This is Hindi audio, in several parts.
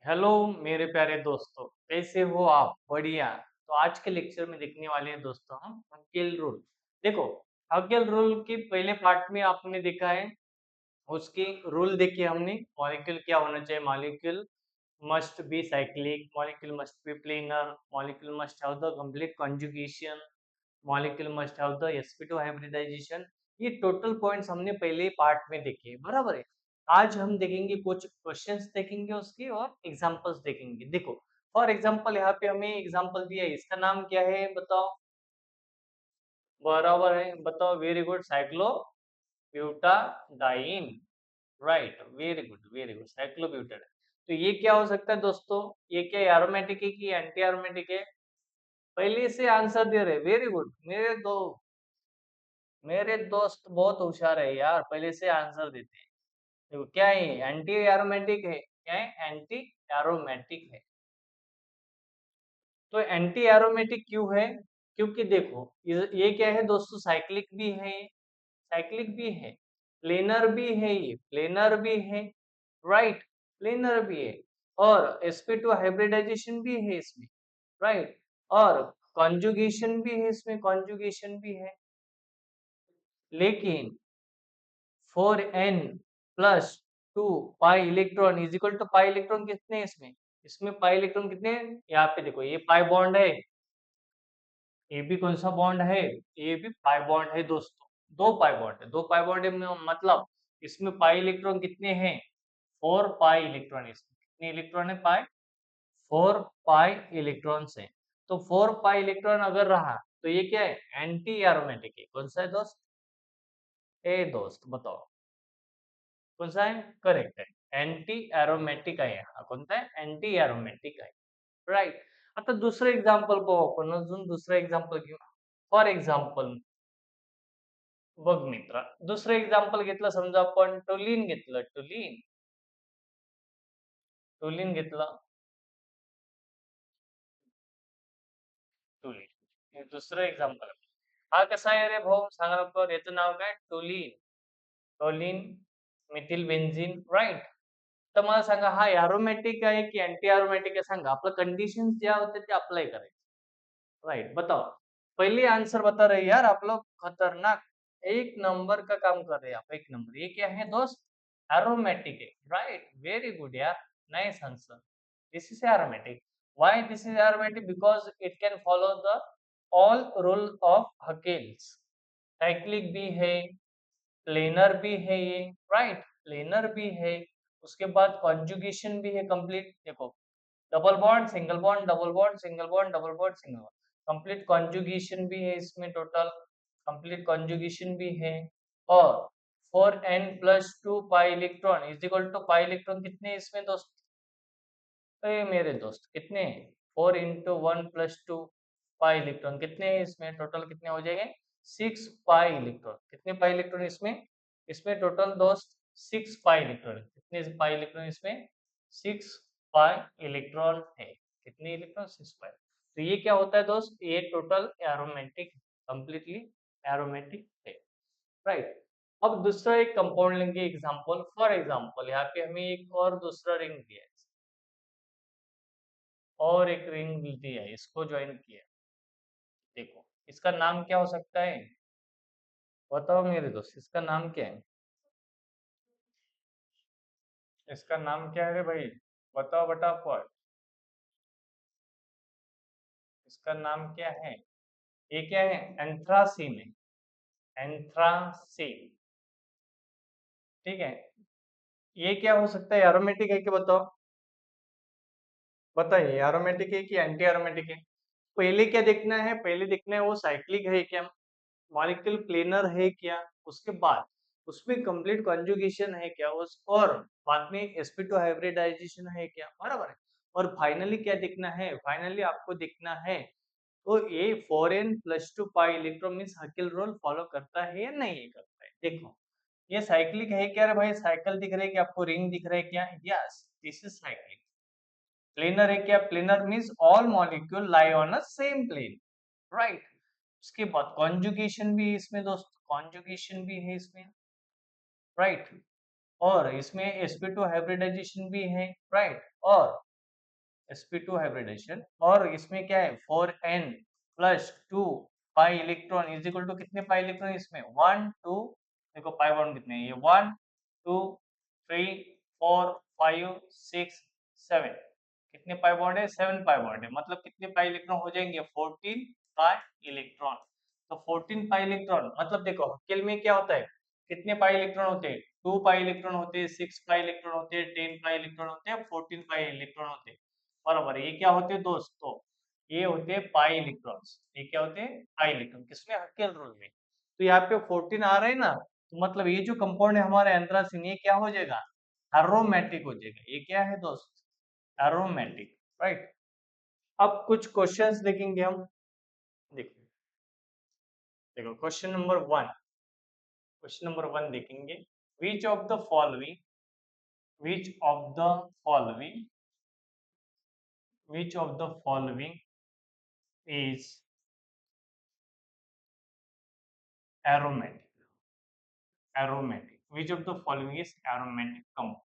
हेलो मेरे प्यारे दोस्तों, कैसे हो आप? बढ़िया। तो आज के लेक्चर में देखने वाले हैं दोस्तों हम हकेल रूल। देखो, हकेल रूल के पहले पार्ट में आपने देखा है, उसकी रूल देखी हमने। मॉलिक्यूल क्या होना चाहिए? Molecule must be cyclic, molecule must be planar, molecule must have the complete conjugation, molecule must have the sp2 hybridisation. ये टोटल पॉइंट्स हमने पहले पार्ट में देखे, बराबर है। आज हम देखेंगे, कुछ क्वेश्चंस देखेंगे उसके और एग्जांपल्स देखेंगे। देखो, फॉर एग्जांपल यहाँ पे हमें एग्जांपल दिया है, इसका नाम क्या है बताओ? बराबर है, बताओ। Very good, cyclobutadiene. Right, very good very good, cyclobutadiene. तो ये क्या हो सकता है दोस्तों? ये क्या एरोमेटिक है कि एंटी एरोमेटिक है? पहले से आंसर दे रहे, वेरी गुड। मेरे दोस्त बहुत होशियार है यार, पहले से आंसर देते हैं। देखो क्या है, एंटी एरोमेटिक है। क्या है? एंटी एरोमेटिक है। तो एंटी एरोमेटिक क्यों है? क्योंकि देखो, ये क्या है दोस्तों? साइक्लिक भी है, साइक्लिक भी है, प्लेनर भी है, ये प्लेनर भी है, राइट, प्लेनर भी है, और sp2 हाइब्रिडाइजेशन भी है इसमें, राइट, और कॉन्जुगेशन भी है इसमें, कॉन्जुगेशन भी है। लेकिन 4n plus 2 pi electron is equal to, pi electron कितने हैं इसमें? इसमें पाई इलेक्ट्रॉन कितने हैं? यहाँ पे देखो, ये पाई बॉन्ड है, ये भी कौन सा बॉन्ड है? ये भी पाई बॉन्ड है दोस्तों। दो पाई बॉन्ड है, दो पाई बॉन्ड है, मतलब इसमें पाई इलेक्ट्रॉन कितने हैं? 4 पाई इलेक्ट्रॉन। इसमें कितने इलेक्ट्रॉन है? पाई, 4 पाई इलेक्ट्रॉन है। तो 4 पाई इलेक्ट्रॉन अगर रहा तो ये क्या है? एंटी एरोमेटिक है। कौन सा है दोस्त? ए दोस्त बताओ, कौन सा है? करेक्ट है, एंटी एरोमेटिक आहे हा। कोणता आहे? एंटी एरोमेटिक आहे, राइट। आता दुसरं एक्झाम्पल पाहू आपण, अजून दुसरं एक्झाम्पल घेऊ। फॉर एक्झाम्पल बघ मित्रा, दुसरं एक्झाम्पल घेतलं, समजा आपण टोलिन घेतलं, टोलिन, टोलिन घेतलं, टोलिन, हे दुसरं एक्झाम्पल। हा कसा आहे रे भाऊ? सांगा लवकर, याचं नाव काय? Toluene, toluene Mithil benzene, right. तर मला सांगा, हा एरोमॅटिक आहे की अँटी एरोमॅटिक आहे? सांगा, आपलं कंडिशन्स ज्या होत्या ते अप्लाय करायचे, राइट। बताओ, पहले आंसर बता रहे यार आप लोग, खतरनाक, एक नंबर का काम कर रहे हैं आप, एक नंबर। ये क्या है दोस्त? एरोमेटिक है, राइट, वेरी गुड यार, nice answer. This is aromatic. Why this is aromatic? Because it can follow the all rule of Huckel's. Cyclic भी है, प्लेनर भी है ये, राइट, प्लेनर भी है। उसके बाद कॉन्जुगेशन भी है कंप्लीट। देखो, double bond single bond, double bond single bond, double bond single bond, complete conjugation भी है इसमें, टोटल कंप्लीट कॉन्जुगेशन भी है। और 4n+2 pi electron is equal to, pi electron कितने हैं इसमें दोस्त? अरे मेरे दोस्त, कितने? 4 × 1 + 2 पाई इलेक्ट्रॉन कितने हैं इसमें? टोटल कितने हो जाएंगे? 6 पाई इलेक्ट्रॉन। कितने पाई इलेक्ट्रॉन इसमें? इसमें टोटल दोस्त 6 पाई इलेक्ट्रॉन। कितने पाई इलेक्ट्रॉन इसमें? 6 पाई इलेक्ट्रॉन है। कितने इलेक्ट्रॉन? 6 पाई। तो ये क्या होता है दोस्त? ये टोटल एरोमेटिक, कंप्लीटली एरोमेटिक है, राइट। अब दूसरा एक कंपाउंड लेंगे एग्जांपल। फॉर एग्जांपल यहाँ पे हमें एक और दूसरा रिंग दिया है, और एक रिंग दिया है, इसको ज्वाइन किया। देखो, इसका नाम क्या हो सकता है? बताओ मेरे दोस्त, इसका नाम क्या है? इसका नाम क्या है रे भाई? बताओ फटाफट, इसका नाम क्या है? ये क्या है? एंथ्रासीन है, एंथ्रासीन, ठीक है। ये क्या हो सकता है? एरोमेटिक है कि बताओ? बताइए, एरोमेटिक है कि एंटी एरोमेटिक है? पहले क्या देखना है? पहले देखना है वो साइक्लिक है क्या, मॉलिक्यूल प्लेनर है क्या, उसके बाद उसमें कंप्लीट कॉन्जुगेशन है क्या, उस और बाद में sp2 हाइब्रिडाइजेशन है क्या, बराबर है। और फाइनली क्या देखना है? फाइनली आपको देखना है तो ये 4n+2 pi electron means Hückel rule follow करता है या नहीं करता है। देखो, ये साइक्लिक है क्या रे भाई? साइकिल दिख रही है क्या आपको? रिंग दिख रहा है क्या? Yes, this is cyclic. Planar है क्या? Planar means all molecule lie on a same plane, right. उसके बाद कॉन्जुगेशन भी है इसमें दोस्त, कॉन्जुगेशन भी है इसमें, राइट। और इसमें sp2 हाइब्रिडाइजेशन भी है, राइट। और sp2 हाइब्रिडाइजेशन, और इसमें क्या है 4n plus 2 pi electron is equal to कितने पाई इलेक्ट्रॉन इसमें 1 2, देखो पाई बॉन्ड कितने हैं ये 1 2 3 4 5 6 7, कितने पाई बॉन्ड है 7 पाई बॉन्ड है, मतलब कितने पाई इलेक्ट्रॉन हो जाएंगे 14 पाई इलेक्ट्रॉन। तो 14 पाई इलेक्ट्रॉन मतलब देखो हकेल में क्या होता है, कितने पाई इलेक्ट्रॉन होते हैं 2 पाई इलेक्ट्रॉन होते हैं 6 पाई इलेक्ट्रॉन होते हैं 10 पाई इलेक्ट्रॉन होते हैं 14 पाई इलेक्ट्रॉन होते हैं, बराबर है। ये क्या होते हैं दोस्तों, ये होते हैं पाई इलेक्ट्रॉन्स, ये क्या होते हैं पाई इलेक्ट्रॉन, किसमें हकेल रूल में। तो यहाँ पे 14 आ रहे हैं ना, तो मतलब ये जो कंपाउंड है हमारे एंथ्रासिन ये क्या हो जाएगा एरोमेटिक हो जाएगा, ये क्या है दोस्त एरोमेटिक, राइट। अब कुछ क्वेश्चंस देखेंगे हम, देखो देखो क्वेश्चन नंबर वन देखेंगे, विच of the following which of the following which of the following is aromatic, which of the following is aromatic compound,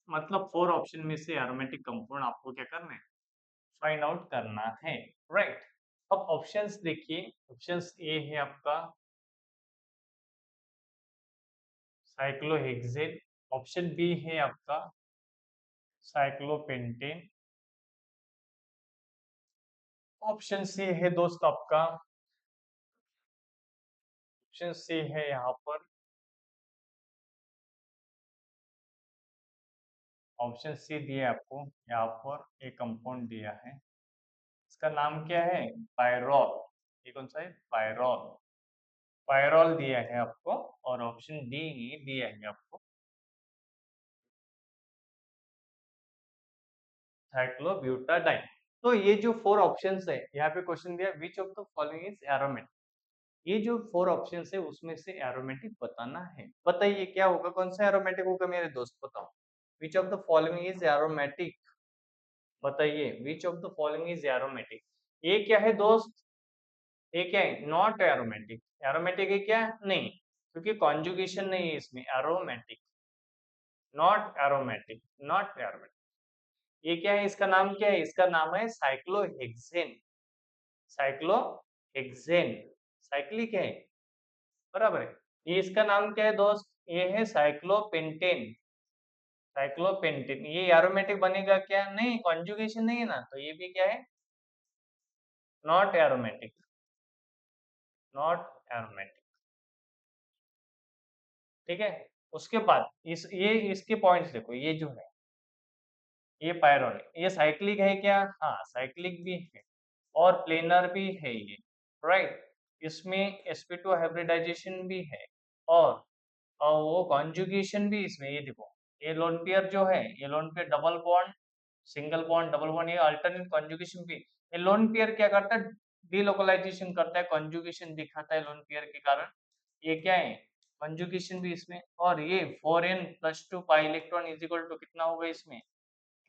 मतलब 4 ऑप्शन में से एरोमेटिक कंपाउंड आपको क्या करना है फाइंड आउट करना है, राइट। अब ऑप्शंस देखिए, ऑप्शंस ए है आपका साइक्लोहेक्सेन, ऑप्शन बी है आपका साइक्लोपेंटेन, ऑप्शन सी है दोस्त आपका, ऑप्शन सी है यहाँ पर, ऑप्शन सी दिया है आपको यहाँ पर, एक कंपाउंड दिया है, इसका नाम क्या है पायरॉल, ये कौन सा है पायरॉल, पायरॉल दिया है आपको, और ऑप्शन डी दिया है आपको साइक्लोब्यूटाडाइन। तो ये जो 4 ऑप्शंस है यहाँ पे क्वेश्चन दिया विच of the following is aromatic, ये जो 4 ऑप्शंस है उसमें से एरोमेटिक बताना है, बताइए क्या होगा, कौन सा एरोमेटिक होगा मेरे दोस्त बताओ, which of the following is aromatic, बताइए which of the following is aromatic. ये क्या है दोस्त, ये क्या है नॉट एरोमेटिक, एरोमेटिक है क्या नहीं, क्योंकि कॉन्जुगेशन नहीं है इसमें, aromatic not aromatic, not aromatic. ये क्या है इसका नाम क्या है, इसका नाम है साइक्लोहेक्सेन, साइक्लोहेक्सेन, साइक्लिक है, बराबर है। ये इसका नाम क्या है दोस्त, ये है साइक्लोपेंटेन, साइक्लोपेंटेन, ये एरोमेटिक बनेगा क्या नहीं, कॉन्जुगेशन नहीं है ना, तो ये भी क्या है नॉट एरोमेटिक, नॉट एरोमेटिक, ठीक है। उसके बाद ये इसके पॉइंट्स देखो, ये जो है ये पायरोनिक, ये साइक्लिक है क्या, हाँ साइक्लिक भी है और प्लेनर भी है ये, राइट। इसमें sp2 हाइब्रिडाइजेशन भी है, और वो कॉन्जुगेशन भी इसमें, ये देखो ये लोन पेयर जो है, ये lone pair double bond single bond double bond, ये अल्टरनेट कॉन्जुगेशन भी, ये लोन पेयर क्या करता है डीलोकलाइजेशन करता है, कॉन्जुगेशन दिखाता है लोन पेयर के कारण, ये क्या है कॉन्जुगेशन भी इसमें, और ये 4n+2 pi electron is equal to कितना होगा इसमें,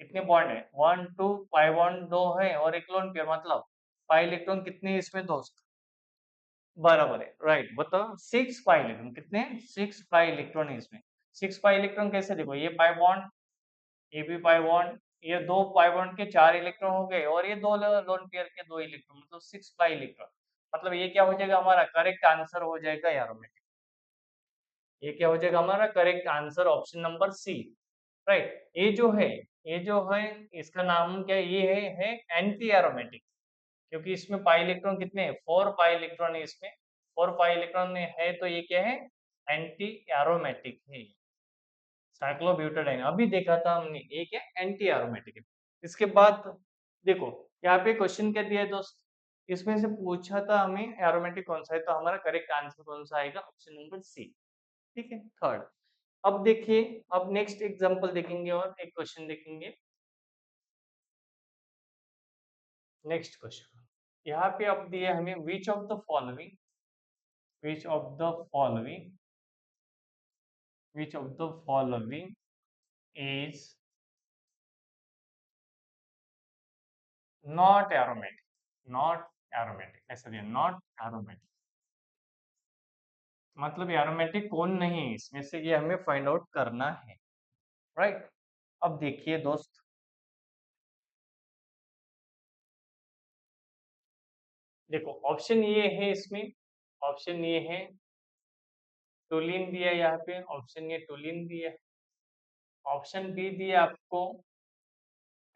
कितने बॉन्ड है 1 2 पाई बॉन्ड 2 है और एक लोन पेयर, मतलब पाई इलेक्ट्रॉन कितने हैं इसमें दोस्त, बराबर है, राइट। बताओ 6 पाई इलेक्ट्रॉन, कितने 6 पाई इलेक्ट्रॉन है इसमें, 6 पाई इलेक्ट्रॉन कैसे, देखो ये पाई बॉन्ड, ये भी पाई बॉन्ड, ये 2 पाई बॉन्ड के 4 इलेक्ट्रॉन हो गए, और ये 2 लोन पेयर के 2 इलेक्ट्रॉन, मतलब 6 पाई इलेक्ट्रॉन, मतलब ये क्या हो जाएगा हमारा करेक्ट आंसर हो जाएगा यार में, ये क्या हो जाएगा हमारा correct answer option number C, right. ये जो है इसका नाम क्या है, ये है एंटी एरोमेटिक, क्योंकि इसमें पाई इलेक्ट्रॉन कितने हैं 4 पाई इलेक्ट्रॉन है इसमें, 4 पाई इलेक्ट्रॉन है, तो ये क्या है एंटी एरोमेटिक है, साइक्लोब्यूटाडाइन अभी देखा था हमने, ये क्या एंटी एरोमेटिक है। इसके बाद देखो यहाँ पे क्वेश्चन क्या दिया है दोस्त, इसमें से पूछा था हमें एरोमेटिक कौन सा है, तो हमारा करेक्ट आंसर कौन सा आएगा ऑप्शन नंबर सी, ठीक है थर्ड। अब देखिए, अब नेक्स्ट एग्जांपल देखेंगे और एक क्वेश्चन देखेंगे, नेक्स्ट क्वेश्चन यहाँ पे अब दिया हमें विच of the following, which of the following, which of the following is not aromatic, not aromatic, ऐसा दिया नॉट एरोमेटिक, मतलब एरोमेटिक कौन नहीं है इसमें से, ये हमें फाइंड आउट करना है, राइट। अब देखिए दोस्त, देखो ऑप्शन ये है इसमें, ऑप्शन ये है टोलिन दिया है यहाँ पे, ऑप्शन ये टोलिन दिया है, ऑप्शन बी दिया आपको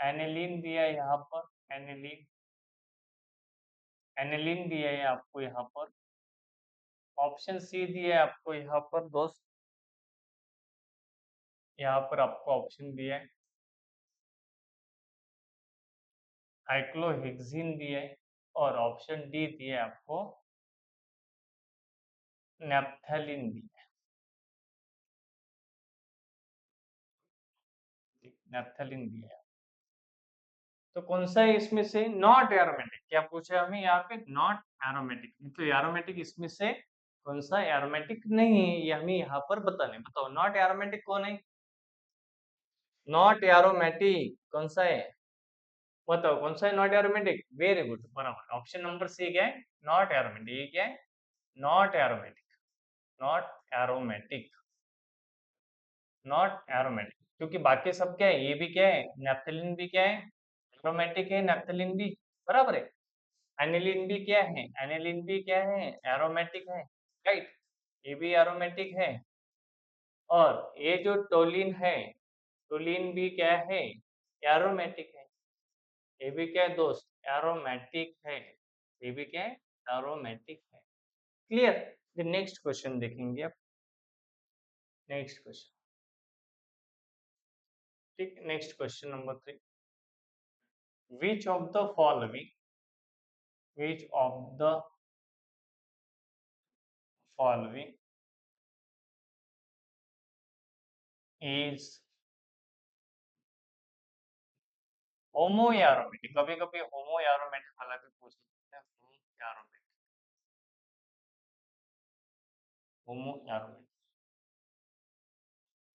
एनिलीन दिया है यहाँ पर, एनिलीन, एनिलीन दिया है आपको यहाँ पर, ऑप्शन सी दिया है आपको यहाँ पर दोस्त, यहाँ पर आपको ऑप्शन दिया है साइक्लोहेक्सिन दिया है, और ऑप्शन डी दिया है आपको नैप्थेलिन दिया है, नैप्थेलिन दिया है। तो कौन सा है इसमें से नॉट एरोमेटिक, क्या पूछा हमें यहाँ पे, नॉट एरोमेटिक, तो एरोमेटिक इसमें से कौन सा एरोमेटिक नहीं है, ये हमें यहाँ पर बताने, बताओ नॉट एरोमेटिक कौन है, नॉट एरोमेटिक कौन सा है, बताओ कौन सा है नॉट एरोमेटिक, वेरी गुड, बराबर, ऑप्शन नंबर सी क्या है, नॉट एरोमेटिक, ये क्या है, not aromatic, not aromatic, not aromatic, क्योंकि बाकी सब क्या है, ये भी क्या है, नेप्थेलिन भी क्या है, एरोमेटिक है, नेप्थेलिन भी, बराबर है, एनिलीन भी क्या है, एनिलीन भी क्या है, एरोमेटिक है, राइट, ये भी एरोमेटिक है, और ये जो टोलिन है, टोलिन भी क्या है, एरोमेटिक है, ये भी क्या है दोस्त, एरोमेटिक है, ये भी क्या है, एरोमेटिक है, क्लियर। नेक्स्ट क्वेश्चन देखेंगे अब, नेक्स्ट क्वेश्चन, ठीक, next question number 3, which of the following, which of the following is homo aromatic, कभी कभी होमो एरोमेटिक वाला भी पूछ सकते हैं, होमो aromatic, homo aromatic,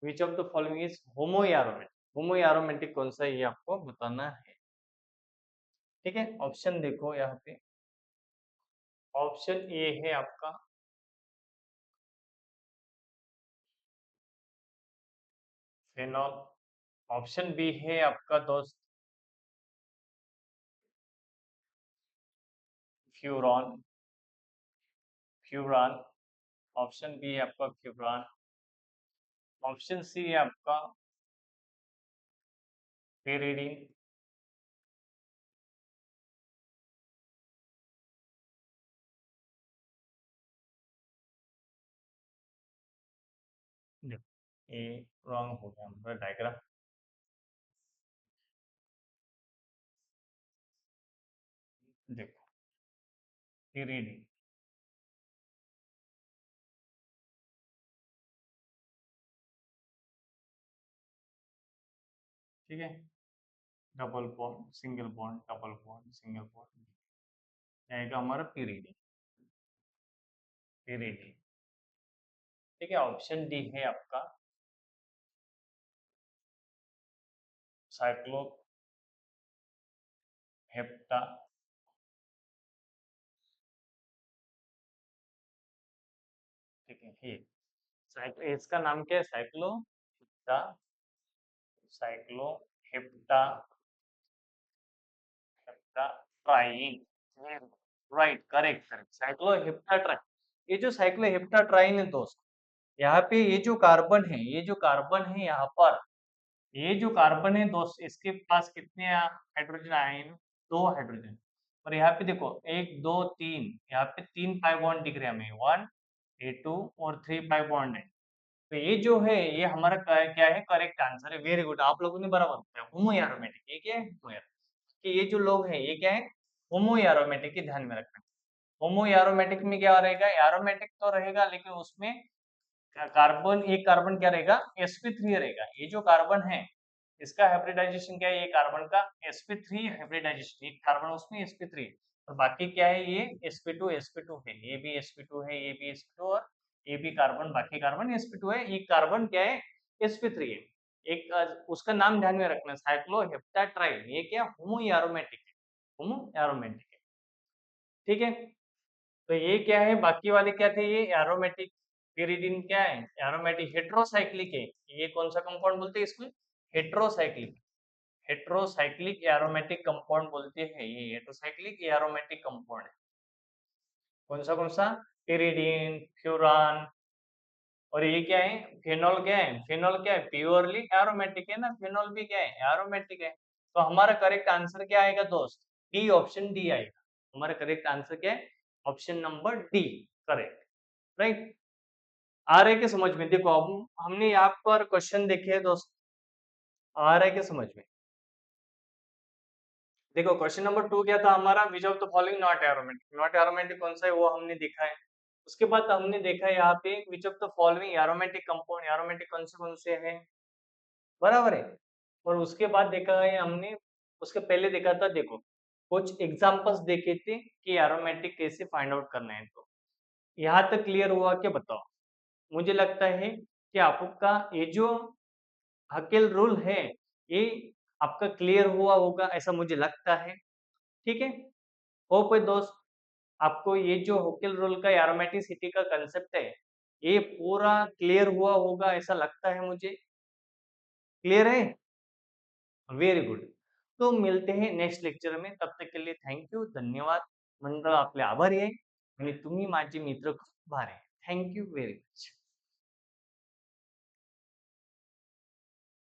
which of the following is homo aromatic, homo aromatic कौन सा है ये आपको बताना है, ठीक है, ऑप्शन देखो यहाँ पे, ऑप्शन ए है आपका फेनॉल, ऑप्शन बी है आपका दोस्त फ्यूरॉन, फ्यूरान, ऑप्शन बी है आपका फ्यूरान, ऑप्शन सी है आपका पेरिडीन, देखो ये रॉन्ग हो गया हमारा डायग्राम, देखो पेरिडीन, ठीक है, double bond single bond, double bond single bond, आएगा हमारा पेरिडीन, पेरिडीन, ठीक है, ऑप्शन डी है आपका साइक्लो हेप्टा, ठीक है, ये इसका नाम क्या है, cyclo hepta, cyclo hepta, hepta triene, right, correct correct, cyclo hepta triene, ये जो साइक्लो हेप्टा ट्राइन है दोस्त, यहाँ पे ये जो कार्बन है, ये जो कार्बन है यहाँ पर, ये जो कार्बन है दोस्त, इसके पास कितने हाइड्रोजन आए हैं, 2 हाइड्रोजन, और यहाँ पे देखो 1 2 3, यहाँ पे 3 पाई बॉन्ड दिख रहे हैं हमें, 1 A2 और 3 पाई बॉन्ड है, तो ये जो है ये हमारा क्या है, करेक्ट आंसर है, वेरी गुड, आप लोगों ने बराबर बताया, होमो एरोमेटिक, ये क्या है, होमो एरोमेटिक, कि ये जो लोग हैं ये क्या है, होमो एरोमेटिक, की ध्यान में रखना, होमो एरोमेटिक में क्या रहेगा, एरोमेटिक तो रहेगा लेकिन उसमें कार्बन, एक कार्बन क्या रहेगा, sp3 रहेगा, ये जो कार्बन है इसका हाइब्रिडाइजेशन क्या है, ये कार्बन का sp3 हाइब्रिडाइजेशन, एक कार्बन उसमें sp3, और बाकी क्या है, ये sp2 है, ये भी sp2 है, ये भी sp2, और ये भी कार्बन, बाकी कार्बन sp2 है, एक कार्बन क्या है, sp3 है, एक उसका नाम ध्यान में रखना, साइक्लोहेप्टाट्राइन, ये क्या होमो एरोमेटिक है, होमो एरोमेटिक है, ठीक है, तो ये क्या है, बाकी वाले क्या थे, ये एरोमेटिक, pyridine क्या है, एरोमेटिक, हेट्रोसाइक्लिक है, ये कौन सा कंपाउंड बोलते हैं इसमें, हेट्रोसाइक्लिक, हेट्रोसाइक्लिक एरोमेटिक कंपाउंड बोलते हैं, ये हेट्रोसाइक्लिक एरोमेटिक कंपाउंड है, कौन सा पिरिडीन, फ्यूरान, और ये क्या है, फिनोल क्या है, फिनोल क्या है, प्योरली एरोमेटिक है ना, फिनोल भी क्या है, एरोमेटिक है। तो हमारा करेक्ट आंसर क्या आएगा दोस्त, डी, ऑप्शन डी आएगा। हमारा करेक्ट आंसर क्या है, option number D, correct, right. आ रहा है क्या समझ में, देखो अब हमने यहाँ पर क्वेश्चन देखे हैं दोस्त, आ रहा है क्या समझ में। देखो क्वेश्चन नंबर 2 क्या था हमारा, विच of the following not aromatic, not aromatic कौन सा है वो हमने देखा है। उसके बाद हमने देखा है यहाँ पे विच of the following aromatic compound, aromatic कौन से हैं, बराबर है। और उसके बाद देखा है हमने, उसके पहले देखा था, देखो कुछ एग्जांपल्स देखे थे कि एरोमेटिक कैसे फाइंड आउट करना है। तो यहाँ तक क्लियर हुआ क्या बताओ। मुझे लगता है कि आपका ये जो हकेल रूल है, ये आपका क्लियर हुआ होगा ऐसा मुझे लगता है, ठीक है। होप है दोस्त आपको ये जो होकेल रूल का एरोमेटिसिटी का कंसेप्ट है, ये पूरा क्लियर हुआ होगा ऐसा लगता है मुझे। क्लियर है, व्हेरी गुड। तो मिलते हैं नेक्स्ट लेक्चर में, तब तक के लिए थँक यू, धन्यवाद. मंडळ आपले आभारी आहे आणि तुम्ही माझे मित्र खूप भारी आहे. Thank you very much.